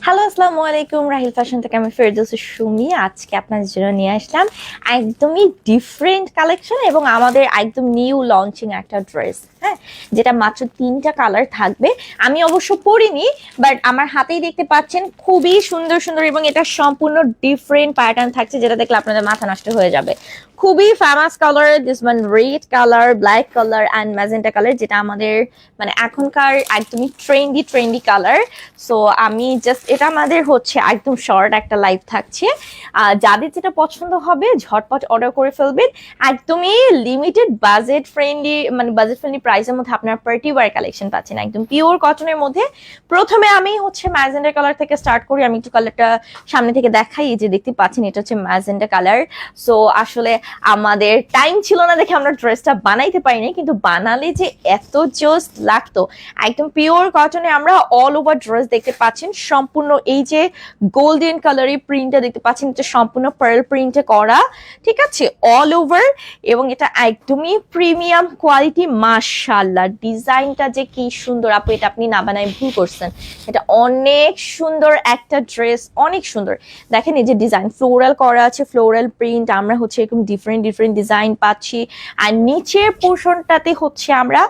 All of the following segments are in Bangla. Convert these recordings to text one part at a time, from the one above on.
হ্যালো, আসসালামু আলাইকুম। রাহিল ফ্যাশন থেকে আমি ফেরদৌসী সুমি আজকে আপনাদের জন্য নিয়ে আসলাম একদমই ডিফারেন্ট কালেকশন এবং আমাদের একদম নিউ লঞ্চিং একটা ড্রেস। হ্যাঁ, যেটা মাত্র 3টা কালার থাকবে। আমি অবশ্য পরিনি, বাট আমার হাতেই দেখতে পাচ্ছেন খুবই সুন্দর সুন্দর এবং এটা সম্পূর্ণ ডিফারেন্ট প্যাটার্ন থাকছে, যেটা দেখলে আপনাদের মাথা নষ্ট হয়ে যাবে। খুবই famous colour, this one red colour, black colour and magenta colour, যেটা আমাদের মানে এখনকার একদমই ট্রেন্ডি কালার। সো আমি জাস্ট এটা আমাদের হচ্ছে একদম শর্ট একটা লাইভ থাকছে। যাদের যেটা পছন্দ হবে ঝটপট অর্ডার করে ফেলবেন। একদমই লিমিটেড বাজেট ফ্রেন্ডলি, মানে বাজেট ফ্রেন্ডলি প্রাইসের মধ্যে আপনার পার্টি ওয়্যার কালেকশন পাচ্ছেন একদম পিওর কটনের মধ্যে। প্রথমে আমি হচ্ছে ম্যাজেন্ডা কালার থেকে স্টার্ট করি। আমি একটু কালারটা সামনে থেকে দেখাই। এই যে দেখতে পাচ্ছেন, এটা হচ্ছে ম্যাজেন্ডা কালার। সো আসলে আমাদের টাইম ছিল না দেখে আমরা ড্রেসটা বানাইতে পারিনি, কিন্তু বানালে যে এত জোস লাগতো। একদম পিওর কটনে আমরা অল ওভার ড্রেস দেখতে পাচ্ছেন, সম্পূর্ণ এই যে গোল্ডেন কালারের প্রিন্টটা দেখতে পাচ্ছেন, এটা সম্পূর্ণ পার্ল প্রিন্টে করা, ঠিক আছে, অল ওভার। এবং এটা একদমই প্রিমিয়াম কোয়ালিটি। মাশাআল্লাহ, ডিজাইনটা যে কি সুন্দর আপু, এটা আপনি না বানায় ভুল করছেন। এটা অনেক সুন্দর একটা ড্রেস, অনেক সুন্দর। দেখেন এই যে ডিজাইন ফ্লোরাল করা আছে, ফ্লোরাল প্রিন্ট, আমরা হচ্ছে এরকম ডিফারেন্ট ডিজাইন পাচ্ছি। আর নিচের পোর্শনটাতে হচ্ছে আমরা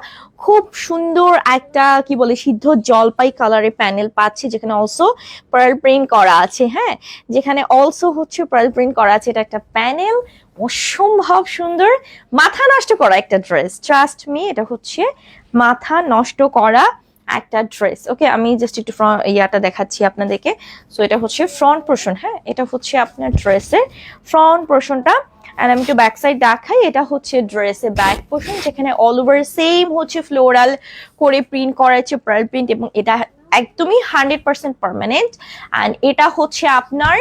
খুব সুন্দর একটা কি বলে সিদ্ধ জলপাই কালারের প্যানেল পাচ্ছি, যেখানে অলসো পার্ল প্রিন্ট করা আছে। হ্যাঁ, যেখানে অলসো হচ্ছে পার্ল প্রিন্ট করা আছে। এটা একটা প্যানেল, অসম্ভব সুন্দর, মাথা নষ্ট করা একটা ড্রেস। ট্রাস্ট মি, এটা হচ্ছে মাথা নষ্ট করা একটা ড্রেস। ওকে, আমি জাস্ট একটু ইয়াটা দেখাচ্ছি আপনাদেরকে। সো এটা হচ্ছে ফ্রন্ট পোর্শন। হ্যাঁ, এটা হচ্ছে আপনার ড্রেসের ফ্রন্ট পোর্শনটা। আর আমি একটু ব্যাক সাইড দেখাই। এটা হচ্ছে ড্রেসের ব্যাক পোর্শন, যেখানে অল ওভার সেম হচ্ছে ফ্লোরাল করে প্রিন্ট করা হচ্ছে, পার্ল প্রিন্ট, এবং এটা একদমই 100% পার্মানেন্ট। অ্যান্ড এটা হচ্ছে আপনার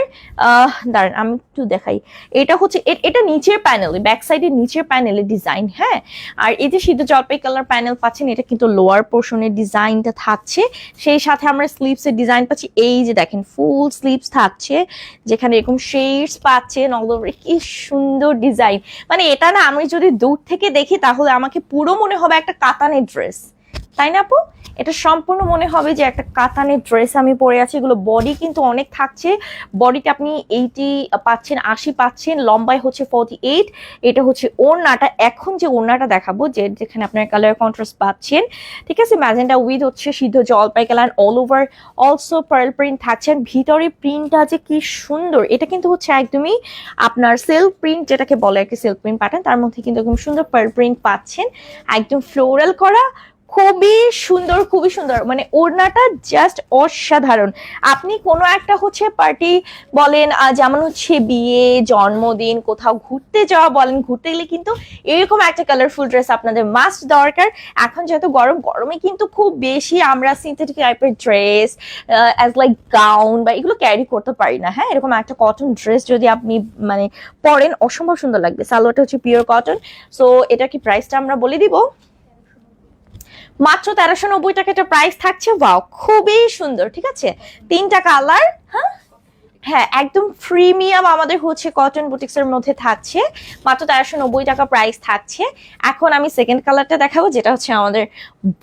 দাঁড়ান আমি একটু দেখাই। এটা হচ্ছে এটা নিচের প্যানেলে, ব্যাক সাইডের নিচের প্যানেলে ডিজাইন। হ্যাঁ, আর এই যে সিদ্ধ জলপাই কালার প্যানেল পাচ্ছেন, এটা কিন্তু লোয়ার পোর্শনের ডিজাইনটা থাকছে। সেই সাথে আমরা স্লিভসের ডিজাইন পাচ্ছি। এই যে দেখেন ফুল স্লিভস থাকছে, যেখানে এরকম শেডস পাচ্ছেন অল ওভার। কি সুন্দর ডিজাইন, মানে এটা না আমি যদি দূর থেকে দেখি তাহলে আমাকে পুরো মনে হবে একটা কাতানের ড্রেস, তাই না আপু? এটা সম্পূর্ণ মনে হবে যে একটা কাতানের ড্রেস আমি পরে আছি। এগুলো বডি কিন্তু অনেক থাকছে। বডিতে আপনি 80 পাচ্ছেন, 80 পাচ্ছেন, লম্বায় হচ্ছে 48। এটা হচ্ছে ওড়নাটা। এখন যে ওড়নাটা দেখাবো, যেখানে আপনার কালার কন্ট্রাস্ট পাচ্ছেন, ঠিক আছে, ম্যাজেন্টা উইথ হচ্ছে সিদ্ধ জলপাই colour, all over also pearl print থাকছেন। ভিতরে প্রিন্টটা যে কি সুন্দর, এটা কিন্তু হচ্ছে একদমই আপনার সেলফ প্রিন্ট, যেটাকে বলে আর কি সেলফ প্রিন্ট প্যাটার্ন, তার মধ্যে কিন্তু একদম সুন্দর পার্ল প্রিন্ট পাচ্ছেন, একদম ফ্লোরাল করা। খুবই সুন্দর, খুবই সুন্দর, মানে ওড়নাটা জাস্ট অসাধারণ। আপনি কোনো একটা হচ্ছে পার্টি বলেন, যেমন হচ্ছে বিয়ে, জন্মদিন, কোথাও ঘুরতে যাওয়া বলেন, ঘুরতে গেলে কিন্তু এরকম একটা কালারফুল ড্রেস আপনাদের মাস্ট দরকার। এখন যেহেতু গরমে কিন্তু খুব বেশি আমরা সিনথেটিক টাইপের ড্রেস অ্যাজ লাইক গাউন বা এগুলো ক্যারি করতে পারি না। হ্যাঁ, এরকম একটা কটন ড্রেস যদি আপনি মানে পরেন, অসম্ভব সুন্দর লাগবে। সালোয়ারটা হচ্ছে পিওর কটন। সো এটা কি প্রাইসটা আমরা বলে দিব? মাত্র 1390 টাকা এটা প্রাইস থাকছে। ওয়াও, খুবই সুন্দর, ঠিক আছে, 3টা কালার। হ্যাঁ হ্যাঁ, একদম প্রিমিয়াম আমাদের হচ্ছে কটন বুটিক্স এর মধ্যে থাকছে। মাত্র 1390 টাকা প্রাইস থাকছে। এখন আমি সেকেন্ড কালারটা দেখাবো, যেটা হচ্ছে আমাদের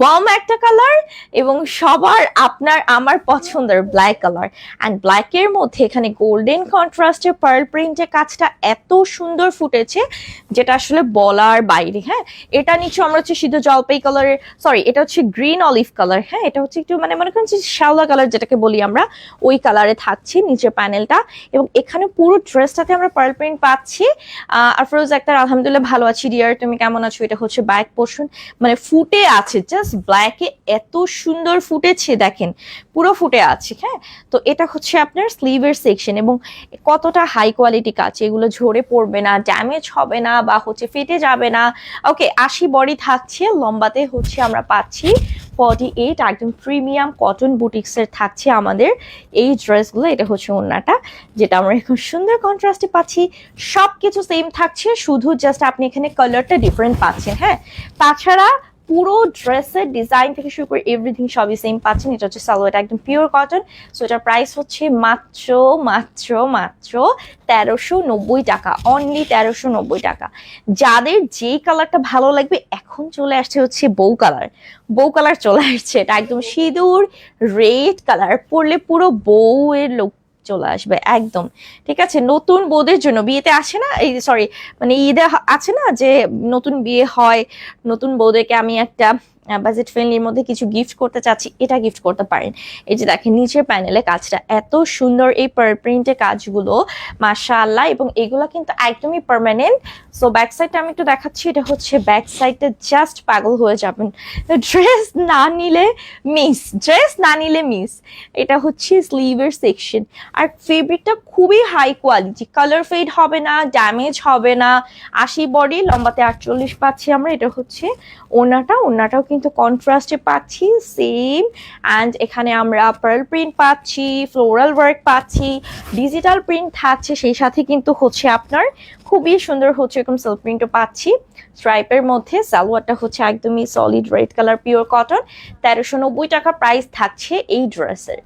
বম একটা কালার এবং সবার আপনার আমার পছন্দের ব্ল্যাক কালার। অ্যান্ড ব্ল্যাকের মধ্যে এখানে গোল্ডেন কন্ট্রাস্টে পার্ল প্রিন্টের কাজটা এত সুন্দর ফুটেছে, যেটা আসলে বলার বাইরে। হ্যাঁ, এটা নিচে আমরা হচ্ছে সিদ্ধ জলপাই কালারের, সরি এটা হচ্ছে গ্রিন অলিভ কালার। হ্যাঁ, এটা হচ্ছে একটু মানে মনে করেন যে শ্যাওলা কালার যেটাকে বলি আমরা, ওই কালারে থাকছে নিচের প্যানেলটা। এবং এখানে পুরো ড্রেসটাতে আমরা পার্ল প্রিন্ট পাচ্ছি। আর ফিরোজ আক্তার, আলহামদুলিল্লাহ ভালো আছি ডিয়ার, তুমি কেমন আছো? এটা হচ্ছে ব্যাক পোর্শন, মানে ফুটে আছে, জাস্ট ব্ল্যাকে এত সুন্দর ফুটেছে, দেখেন পুরো ফুটে আছে। হ্যাঁ, তো এটা হচ্ছে আপনার স্লিভের সেকশন এবং কতটা হাই কোয়ালিটি কাজ, এগুলো ঝরে পড়বে না, ড্যামেজ হবে না বা হচ্ছে ফেটে যাবে না। ওকে, 80 বডি থাকছে, লম্বাতে হচ্ছে আমরা পাচ্ছি 48। একদম প্রিমিয়াম কটন বুটিক্সের থাকছে আমাদের এই ড্রেসগুলো। এটা হচ্ছে ওড়নাটা, যেটা আমরা এখন সুন্দর কন্ট্রাস্টে পাচ্ছি। সবকিছু সেম থাকছে, শুধু জাস্ট আপনি এখানে কালারটা ডিফারেন্ট পাচ্ছেন। হ্যাঁ, তাছাড়া পুরো ড্রেসের ডিজাইন থেকে শুরু করে এভরিথিং সবই সেম পাচ্ছেন। এটা হচ্ছে সালোয়ারটা একদম পিওর কটন। সো এটার প্রাইস হচ্ছে মাত্র মাত্র মাত্র 1390 টাকা, অনলি 1390 টাকা। যাদের যেই কালারটা ভালো লাগবে, এখন চলে আসছে হচ্ছে বউ কালার। বউ কালার চলে আসছে, এটা একদম সিঁদুর রেড কালার, পরলে পুরো বউয়ের লোক চলে আসবে একদম। ঠিক আছে, নতুন বউদের জন্য বিয়েতে আসে না, এই সরি মানে ঈদে আছে না যে নতুন বিয়ে হয়, নতুন বউদেরকে আমি একটা বাজেট ফ্রেন্ডলির মধ্যে কিছু গিফট করতে চাচ্ছি, এটা গিফট করতে পারেন। এই যে দেখেন নিচের প্যানেলে কাজটা এত সুন্দর, এই পার প্রিন্টের কাজগুলো মাশাআল্লাহ, এবং এগুলো কিন্তু একদমই পার্মানেন্ট। সো ব্যাক সাইডটা আমি একটু দেখাচ্ছি, এটা হচ্ছে ব্যাক সাইডটা, জাস্ট পাগল হয়ে যাবেন। ড্রেস না নিলে মিস, ড্রেস না নিলে মিস। এটা হচ্ছে স্লিভের সেকশন, আর ফেব্রিকটা খুবই হাই কোয়ালিটি, কালার ফেড হবে না, ড্যামেজ হবে না। 80 বডি, লম্বাতে 48 পাচ্ছি আমরা। এটা হচ্ছে ওনাটাও কিন্তু কন্ট্রাস্টে পাচ্ছি সেম, অ্যান্ড এখানে আমরা পার্ল প্রিন্ট পাচ্ছি, ফ্লোরাল ওয়ার্ক পাচ্ছি, ডিজিটাল প্রিন্ট থাকছে, সেই সাথে কিন্তু হচ্ছে আপনার খুবই সুন্দর হচ্ছে এরকম সেলফ প্রিন্টও পাচ্ছি স্ট্রাইপের মধ্যে। সালোয়ারটা হচ্ছে একদমই solid red colour pure cotton, 1390 টাকা প্রাইস থাকছে এই ড্রেসের।